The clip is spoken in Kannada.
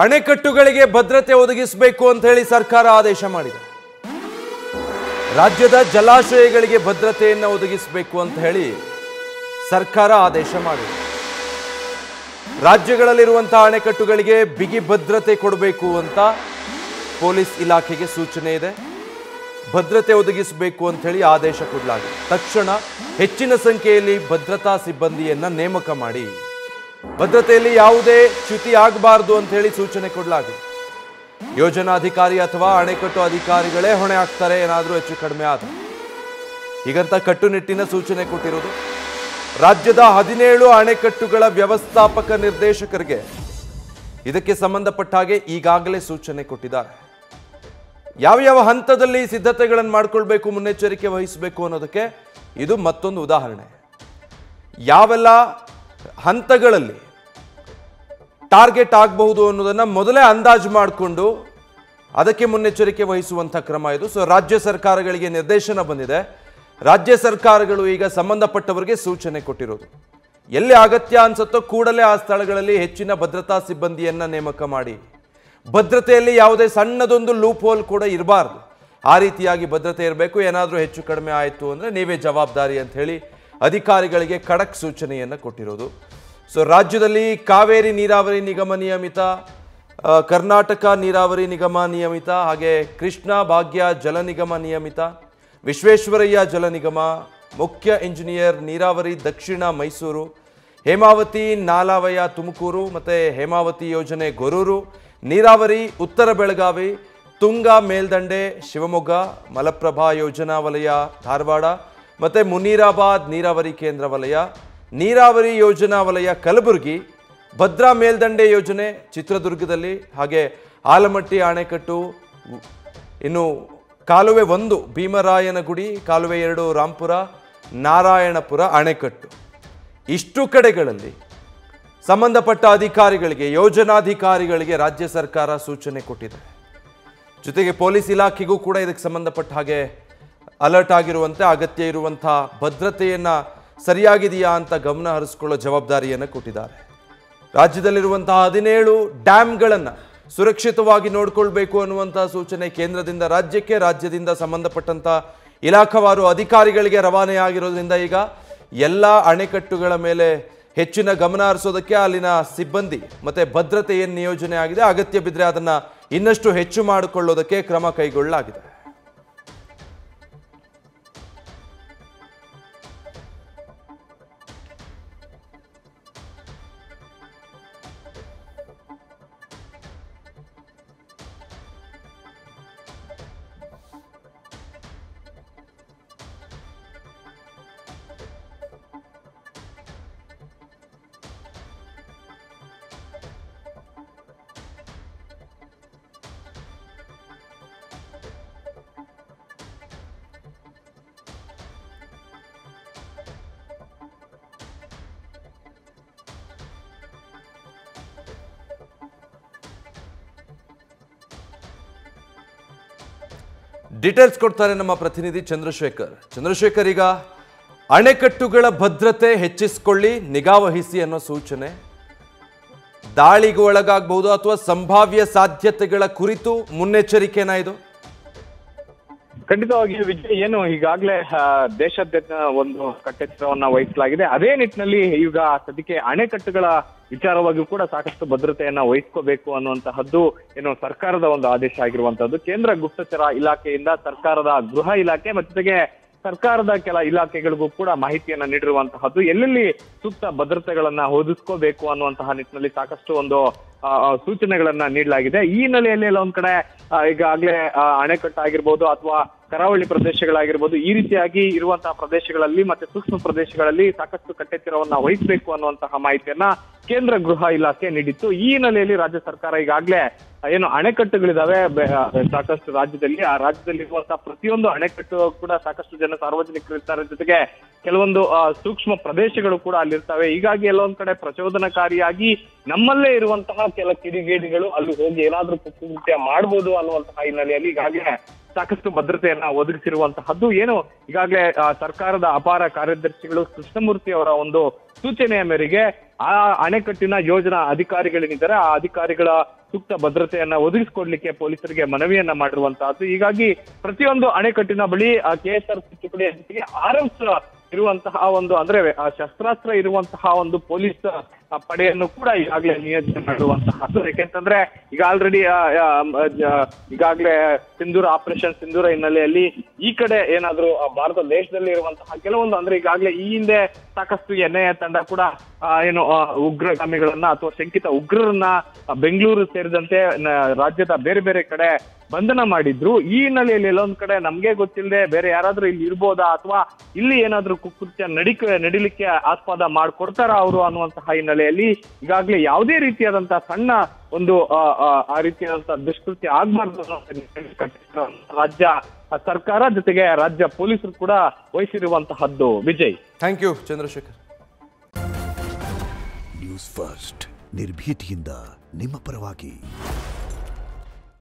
ಅಣೆಕಟ್ಟುಗಳಿಗೆ ಭದ್ರತೆ ಒದಗಿಸಬೇಕು ಅಂತ ಹೇಳಿ ಸರ್ಕಾರ ಆದೇಶ ಮಾಡಿದೆ. ರಾಜ್ಯದ ಜಲಾಶಯಗಳಿಗೆ ಭದ್ರತೆಯನ್ನು ಒದಗಿಸಬೇಕು ಅಂತ ಹೇಳಿ ಸರ್ಕಾರ ಆದೇಶ ಮಾಡಿದೆ. ರಾಜ್ಯಗಳಲ್ಲಿರುವಂತಹ ಅಣೆಕಟ್ಟುಗಳಿಗೆ ಬಿಗಿ ಭದ್ರತೆ ಕೊಡಬೇಕು ಅಂತ ಪೊಲೀಸ್ ಇಲಾಖೆಗೆ ಸೂಚನೆ ಇದೆ. ಭದ್ರತೆ ಒದಗಿಸಬೇಕು ಅಂತ ಹೇಳಿ ಆದೇಶ ಕೊಡಲಾಗಿದೆ. ತಕ್ಷಣ ಹೆಚ್ಚಿನ ಸಂಖ್ಯೆಯಲ್ಲಿ ಭದ್ರತಾ ಸಿಬ್ಬಂದಿಯನ್ನ ನೇಮಕ ಮಾಡಿ ಭದ್ರತೆಯಲ್ಲಿ ಯಾವುದೇ ಚ್ಯುತಿ ಆಗಬಾರದು ಅಂತ ಹೇಳಿ ಸೂಚನೆ ಕೊಡಲಾಗಿದೆ. ಯೋಜನಾಧಿಕಾರಿ ಅಥವಾ ಅಣೆಕಟ್ಟು ಅಧಿಕಾರಿಗಳೇ ಹೊಣೆ ಆಗ್ತಾರೆ ಏನಾದರೂ ಹೆಚ್ಚು ಕಡಿಮೆ ಆದ. ಹೀಗಂತ ಕಟ್ಟುನಿಟ್ಟಿನ ಸೂಚನೆ ಕೊಟ್ಟಿರೋದು. ರಾಜ್ಯದ 17 ಅಣೆಕಟ್ಟುಗಳ ವ್ಯವಸ್ಥಾಪಕ ನಿರ್ದೇಶಕರಿಗೆ ಇದಕ್ಕೆ ಸಂಬಂಧಪಟ್ಟ ಹಾಗೆ ಈಗಾಗಲೇ ಸೂಚನೆ ಕೊಟ್ಟಿದ್ದಾರೆ. ಯಾವ ಹಂತದಲ್ಲಿ ಸಿದ್ಧತೆಗಳನ್ನು ಮಾಡಿಕೊಳ್ಬೇಕು, ಮುನ್ನೆಚ್ಚರಿಕೆ ವಹಿಸಬೇಕು ಅನ್ನೋದಕ್ಕೆ ಇದು ಮತ್ತೊಂದು ಉದಾಹರಣೆ. ಯಾವೆಲ್ಲ ಹಂತಗಳಲ್ಲಿ ಟಾರ್ಗೆಟ್ ಆಗಬಹುದು ಅನ್ನೋದನ್ನ ಮೊದಲೇ ಅಂದಾಜು ಮಾಡಿಕೊಂಡು ಅದಕ್ಕೆ ಮುನ್ನೆಚ್ಚರಿಕೆ ವಹಿಸುವಂಥ ಕ್ರಮ ಇದು. ಸೊ ರಾಜ್ಯ ಸರ್ಕಾರಗಳಿಗೆ ನಿರ್ದೇಶನ ಬಂದಿದೆ. ರಾಜ್ಯ ಸರ್ಕಾರಗಳು ಈಗ ಸಂಬಂಧಪಟ್ಟವರಿಗೆ ಸೂಚನೆ ಕೊಟ್ಟಿರೋದು. ಎಲ್ಲಿ ಅಗತ್ಯ ಅನ್ಸುತ್ತೋ ಕೂಡಲೇ ಆ ಸ್ಥಳಗಳಲ್ಲಿ ಹೆಚ್ಚಿನ ಭದ್ರತಾ ಸಿಬ್ಬಂದಿಯನ್ನ ನೇಮಕ ಮಾಡಿ ಭದ್ರತೆಯಲ್ಲಿ ಯಾವುದೇ ಸಣ್ಣದೊಂದು ಲೂಪ್ ಹೋಲ್ ಕೂಡ ಇರಬಾರ್ದು. ಆ ರೀತಿಯಾಗಿ ಭದ್ರತೆ ಇರಬೇಕು. ಏನಾದರೂ ಹೆಚ್ಚು ಕಡಿಮೆ ಆಯಿತು ಅಂದರೆ ನೀವೇ ಜವಾಬ್ದಾರಿ ಅಂತ ಹೇಳಿ ಅಧಿಕಾರಿಗಳಿಗೆ ಖಡಕ್ ಸೂಚನೆಯನ್ನು ಕೊಟ್ಟಿರೋದು. ಸೊ ರಾಜ್ಯದಲ್ಲಿ ಕಾವೇರಿ ನೀರಾವರಿ ನಿಗಮ ನಿಯಮಿತ, ಕರ್ನಾಟಕ ನೀರಾವರಿ ನಿಗಮ ನಿಯಮಿತ, ಹಾಗೆ ಕೃಷ್ಣ ಭಾಗ್ಯ ಜಲ ನಿಗಮ ನಿಯಮಿತ, ವಿಶ್ವೇಶ್ವರಯ್ಯ ಜಲ ನಿಗಮ, ಮುಖ್ಯ ಇಂಜಿನಿಯರ್ ನೀರಾವರಿ ದಕ್ಷಿಣ ಮೈಸೂರು, ಹೇಮಾವತಿ ನಾಲಾವಯ ತುಮಕೂರು ಮತ್ತು ಹೇಮಾವತಿ ಯೋಜನೆ ಗೊರೂರು, ನೀರಾವರಿ ಉತ್ತರ ಬೆಳಗಾವಿ, ತುಂಗಾ ಮೇಲ್ದಂಡೆ ಶಿವಮೊಗ್ಗ, ಮಲಪ್ರಭಾ ಯೋಜನಾ ವಲಯ ಧಾರವಾಡ ಮತ್ತು ಮುನೀರಾಬಾದ್ ನೀರಾವರಿ ಕೇಂದ್ರ ವಲಯ, ನೀರಾವರಿ ಯೋಜನಾ ವಲಯ ಕಲಬುರಗಿ, ಭದ್ರಾ ಮೇಲ್ದಂಡೆ ಯೋಜನೆ ಚಿತ್ರದುರ್ಗದಲ್ಲಿ, ಹಾಗೆ ಆಲಮಟ್ಟಿ ಅಣೆಕಟ್ಟು, ಇನ್ನು ಕಾಲುವೆ 1 ಭೀಮರಾಯನಗುಡಿ, ಕಾಲುವೆ 2 ರಾಂಪುರ, ನಾರಾಯಣಪುರ ಅಣೆಕಟ್ಟು. ಇಷ್ಟು ಕಡೆಗಳಲ್ಲಿ ಸಂಬಂಧಪಟ್ಟ ಅಧಿಕಾರಿಗಳಿಗೆ, ಯೋಜನಾಧಿಕಾರಿಗಳಿಗೆ ರಾಜ್ಯ ಸರ್ಕಾರ ಸೂಚನೆ ಕೊಟ್ಟಿದೆ. ಜೊತೆಗೆ ಪೊಲೀಸ್ ಇಲಾಖೆಗೂ ಕೂಡ ಇದಕ್ಕೆ ಸಂಬಂಧಪಟ್ಟ ಹಾಗೆ ಅಲರ್ಟ್ ಆಗಿರುವಂತೆ ಅಗತ್ಯ ಇರುವಂಥ ಭದ್ರತೆಯನ್ನು ಸರಿಯಾಗಿದೆಯಾ ಅಂತ ಗಮನ ಹರಿಸ್ಕೊಳ್ಳೋ ಜವಾಬ್ದಾರಿಯನ್ನು ಕೊಟ್ಟಿದ್ದಾರೆ. ರಾಜ್ಯದಲ್ಲಿರುವಂತಹ 17 ಡ್ಯಾಮ್ಗಳನ್ನು ಸುರಕ್ಷಿತವಾಗಿ ನೋಡಿಕೊಳ್ಬೇಕು ಅನ್ನುವಂಥ ಸೂಚನೆ ಕೇಂದ್ರದಿಂದ ರಾಜ್ಯಕ್ಕೆ, ರಾಜ್ಯದಿಂದ ಸಂಬಂಧಪಟ್ಟಂಥ ಇಲಾಖಾವಾರು ಅಧಿಕಾರಿಗಳಿಗೆ ರವಾನೆ ಆಗಿರೋದ್ರಿಂದ ಈಗ ಎಲ್ಲ ಅಣೆಕಟ್ಟುಗಳ ಮೇಲೆ ಹೆಚ್ಚಿನ ಗಮನ ಹರಿಸೋದಕ್ಕೆ ಅಲ್ಲಿನ ಸಿಬ್ಬಂದಿ ಮತ್ತು ಭದ್ರತೆ ಏನು ನಿಯೋಜನೆ ಆಗಿದೆ, ಅಗತ್ಯ ಬಿದ್ದರೆ ಅದನ್ನು ಇನ್ನಷ್ಟು ಹೆಚ್ಚು ಮಾಡಿಕೊಳ್ಳೋದಕ್ಕೆ ಕ್ರಮ ಕೈಗೊಳ್ಳಲಾಗಿದೆ. ಡೀಟೇಲ್ಸ್ ಕೊಡ್ತಾರೆ ನಮ್ಮ ಪ್ರತಿನಿಧಿ ಚಂದ್ರಶೇಖರ್. ಈಗ ಅಣೆಕಟ್ಟುಗಳ ಭದ್ರತೆ ಹೆಚ್ಚಿಸಿಕೊಳ್ಳಿ, ನಿಗಾ ವಹಿಸಿ ಅನ್ನೋ ಸೂಚನೆ. ದಾಳಿಗೆ ಒಳಗಾಗಬಹುದು ಅಥವಾ ಸಂಭಾವ್ಯ ಸಾಧ್ಯತೆಗಳ ಕುರಿತು ಮುನ್ನೆಚ್ಚರಿಕೆನಾ ಇದು? ಖಂಡಿತವಾಗಿ ವಿಜಯ್, ಏನು ಈಗಾಗಲೇ ದೇಶಾದ್ಯಂತ ಒಂದು ಕಟ್ಟೆಚ್ಚರವನ್ನ ವಹಿಸಲಾಗಿದೆ. ಅದೇ ನಿಟ್ಟಿನಲ್ಲಿ ಈಗ ಸದ್ಯಕ್ಕೆ ಅಣೆಕಟ್ಟುಗಳ ವಿಚಾರವಾಗಿಯೂ ಕೂಡ ಸಾಕಷ್ಟು ಭದ್ರತೆಯನ್ನ ವಹಿಸ್ಕೋಬೇಕು ಅನ್ನುವಂತಹದ್ದು ಏನು ಸರ್ಕಾರದ ಒಂದು ಆದೇಶ ಆಗಿರುವಂತಹದ್ದು. ಕೇಂದ್ರ ಗುಪ್ತಚರ ಇಲಾಖೆಯಿಂದ ಸರ್ಕಾರದ ಗೃಹ ಇಲಾಖೆ ಮತ್ತು ಜೊತೆಗೆ ಸರ್ಕಾರದ ಕೆಲ ಇಲಾಖೆಗಳಿಗೂ ಕೂಡ ಮಾಹಿತಿಯನ್ನ ನೀಡಿರುವಂತಹದ್ದು. ಎಲ್ಲೆಲ್ಲಿ ಸೂಕ್ತ ಭದ್ರತೆಗಳನ್ನ ಒದಗಿಸ್ಕೋಬೇಕು ಅನ್ನುವಂತಹ ನಿಟ್ಟಿನಲ್ಲಿ ಸಾಕಷ್ಟು ಒಂದು ಸೂಚನೆಗಳನ್ನ ನೀಡಲಾಗಿದೆ. ಈ ಹಿನ್ನೆಲೆಯಲ್ಲಿ ಎಲ್ಲ ಒಂದ್ ಕಡೆ ಈಗಾಗಲೇ ಅಣೆಕಟ್ಟು ಆಗಿರ್ಬೋದು ಅಥವಾ ಕರಾವಳಿ ಪ್ರದೇಶಗಳಾಗಿರ್ಬೋದು, ಈ ರೀತಿಯಾಗಿ ಇರುವಂತಹ ಪ್ರದೇಶಗಳಲ್ಲಿ ಮತ್ತೆ ಸೂಕ್ಷ್ಮ ಪ್ರದೇಶಗಳಲ್ಲಿ ಸಾಕಷ್ಟು ಕಟ್ಟೆಚ್ಚರವನ್ನ ವಹಿಸಬೇಕು ಅನ್ನುವಂತಹ ಮಾಹಿತಿಯನ್ನ ಕೇಂದ್ರ ಗೃಹ ಇಲಾಖೆ ನೀಡಿತ್ತು. ಈ ಹಿನ್ನೆಲೆಯಲ್ಲಿ ರಾಜ್ಯ ಸರ್ಕಾರ ಈಗಾಗಲೇ ಏನು ಅಣೆಕಟ್ಟುಗಳಿದಾವೆ ಸಾಕಷ್ಟು ರಾಜ್ಯದಲ್ಲಿ, ಆ ರಾಜ್ಯದಲ್ಲಿರುವಂತಹ ಪ್ರತಿಯೊಂದು ಅಣೆಕಟ್ಟು ಕೂಡ ಸಾಕಷ್ಟು ಜನ ಸಾರ್ವಜನಿಕರು ಇರ್ತಾರೆ, ಜೊತೆಗೆ ಕೆಲವೊಂದು ಸೂಕ್ಷ್ಮ ಪ್ರದೇಶಗಳು ಕೂಡ ಅಲ್ಲಿರ್ತವೆ. ಹೀಗಾಗಿ ಎಲ್ಲೊಂದ್ ಕಡೆ ಪ್ರಚೋದನಕಾರಿಯಾಗಿ ನಮ್ಮಲ್ಲೇ ಇರುವಂತಹ ಕೆಲ ಕಿಡಿಗೇಡಿಗಳು ಅಲ್ಲಿ ಹೋಗಿ ಏನಾದ್ರೂ ಕೃತ್ಯ ಮಾಡ್ಬೋದು ಅನ್ನುವಂತಹ ಹಿನ್ನೆಲೆಯಲ್ಲಿ ಈಗಾಗಲೇ ಸಾಕಷ್ಟು ಭದ್ರತೆಯನ್ನ ಒದಗಿಸಿರುವಂತಹದ್ದು. ಏನು ಈಗಾಗಲೇ ಸರ್ಕಾರದ ಅಪಾರ ಕಾರ್ಯದರ್ಶಿಗಳು ಕೃಷ್ಣಮೂರ್ತಿ ಅವರ ಒಂದು ಸೂಚನೆಯ ಮೇರೆಗೆ ಆ ಅಣೆಕಟ್ಟಿನ ಯೋಜನಾ ಅಧಿಕಾರಿಗಳೇನಿದ್ದಾರೆ ಆ ಅಧಿಕಾರಿಗಳ ಸೂಕ್ತ ಭದ್ರತೆಯನ್ನ ಒದಗಿಸಿಕೊಡ್ಲಿಕ್ಕೆ ಪೊಲೀಸರಿಗೆ ಮನವಿಯನ್ನ ಮಾಡಿರುವಂತಹದ್ದು. ಹೀಗಾಗಿ ಪ್ರತಿಯೊಂದು ಅಣೆಕಟ್ಟಿನ ಬಳಿ KSRP ತುಕಡಿಯ ಜೊತೆಗೆ ಆರ್ಎಫ್ ಇರುವಂತಹ ಒಂದು ಅಂದ್ರೆ ಶಸ್ತ್ರಾಸ್ತ್ರ ಇರುವಂತಹ ಒಂದು ಪೊಲೀಸ್ ಪಡೆಯನ್ನು ಕೂಡ ಈಗಾಗಲೇ ನಿಯೋಜನೆ ಮಾಡಿರುವಂತಹದ್ದು. ಯಾಕೆಂತಂದ್ರೆ ಈಗ ಆಲ್ರೆಡಿ ಈಗಾಗಲೇ ಆಪರೇಷನ್ ಸಿಂಧೂರ ಹಿನ್ನೆಲೆಯಲ್ಲಿ ಈ ಕಡೆ ಏನಾದ್ರು ಭಾರತ ದೇಶದಲ್ಲಿ ಇರುವಂತಹ ಕೆಲವೊಂದು ಅಂದ್ರೆ ಈಗಾಗಲೇ ಈ ಹಿಂದೆ ಸಾಕಷ್ಟು NIA ತಂಡ ಕೂಡ ಏನು ಉಗ್ರಗಾಮಿಗಳನ್ನ ಅಥವಾ ಶಂಕಿತ ಉಗ್ರರನ್ನ ಬೆಂಗಳೂರು ಸೇರಿದಂತೆ ರಾಜ್ಯದ ಬೇರೆ ಬೇರೆ ಕಡೆ ಬಂಧನ ಮಾಡಿದ್ರು. ಈ ಹಿನ್ನೆಲೆಯಲ್ಲಿ ಎಲ್ಲೊಂದ್ ಕಡೆ ನಮ್ಗೆ ಗೊತ್ತಿಲ್ಲದೆ ಬೇರೆ ಯಾರಾದ್ರೂ ಇಲ್ಲಿ ಇರ್ಬೋದಾ ಅಥವಾ ಇಲ್ಲಿ ಏನಾದ್ರೂ ಕುಕೃತ್ಯ ನಡಿಲಿಕ್ಕೆ ಆಸ್ಪದ ಮಾಡ್ಕೊಡ್ತಾರ ಅವರು ಅನ್ನುವಂತಹ ಹಿನ್ನೆಲೆಯಲ್ಲಿ ಈಗಾಗಲೇ ಯಾವುದೇ ರೀತಿಯಾದಂತಹ ಸಣ್ಣ ಒಂದು ಆ ರೀತಿಯಾದಂತಹ ದುಷ್ಕೃತ್ಯ ಆಗ್ಬಾರ್ದು ರಾಜ್ಯ ಸರ್ಕಾರ ಜೊತೆಗೆ ರಾಜ್ಯ ಪೊಲೀಸರು ಕೂಡ ವಹಿಸಿರುವಂತಹದ್ದು. Vijay, thank you Chandrashekar. News first ನಿರ್ಭೀತಿಯಿಂದ ನಿಮ್ಮ ಪರವಾಗಿ.